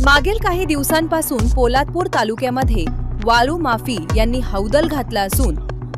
मागील काही दिवसांपासून पोलादपूर तालुक्यामध्ये वाळू माफी यांनी हौदल घातला असून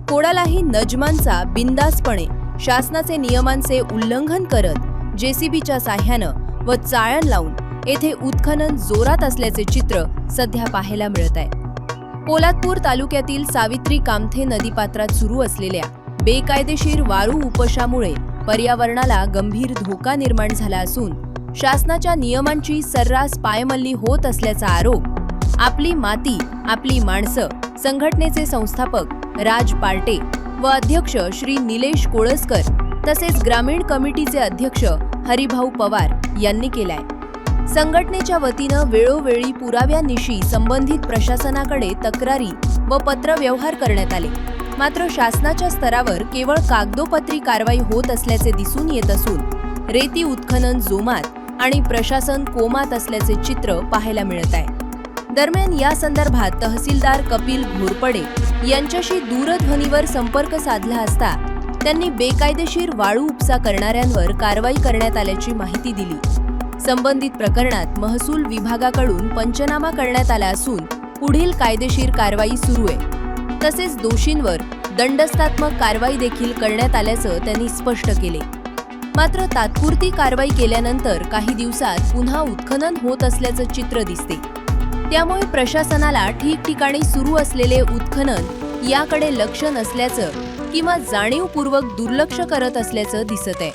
कोणालाही नजमांचा बिंदासपणे शासनाचे नियमांचे उल्लंघन करत जेसीबीच्या साह्यानं व चाळण लावून येथे उत्खनन जोरात असल्याचे चित्र सध्या पाहायला मिळत आहे। पोलादपूर तालुक्यातील सावित्री कामथे नदीपात्रात सुरू असलेल्या बेकायदेशीर वाळू उपशामुळे पर्यावरणाला गंभीर धोका निर्माण झाला असून शासनाच्या नियमांची सर्रास पायमल्ली होत असल्याचा आरोप आपली माती आपली माणसं संघटनेचे संस्थापक राज पार्टे व अध्यक्ष श्री निलेश कोळसकर तसेच ग्रामीण कमिटीचे अध्यक्ष हरिभाऊ पवार यांनी केलाय। संघटनेच्या वतीनं वेळोवेळी पुराव्यानिशी संबंधित प्रशासनाकडे तक्रारी व पत्रव्यवहार करण्यात आले, मात्र शासनाच्या स्तरावर केवळ कागदोपत्री कारवाई होत असल्याचे दिसून येत असून रेती उत्खनन जोमात आणि प्रशासन कोमात असल्याचे चित्र पाहायला मिळत आहे। दरम्यान या संदर्भात तहसीलदार कपिल घोरपडे यांच्याशी दूरध्वनीवर संपर्क साधला असता त्यांनी बेकायदेशीर वाळू उपसा करणाऱ्यांवर कारवाई करण्यात आल्याची माहिती दिली। संबंधित प्रकरणात महसूल विभागाकडून पंचनामा करण्यात आला असून पुढील कायदेशीर कारवाई सुरू आहे। तसेच दोषींवर दंडस्थात्मक कारवाई देखील करण्यात आल्याचं त्यांनी स्पष्ट केले। मात्र तात्पुरती कारवाई केल्यानंतर काही दिवसात पुन्हा उत्खनन होत असल्याचं चित्र दिसते। त्यामुळे प्रशासनाला ठिकठिकाणी सुरू असलेले उत्खनन याकडे लक्ष नसल्याचं किंवा जाणीवपूर्वक दुर्लक्ष करत असल्याचं दिसत आहे।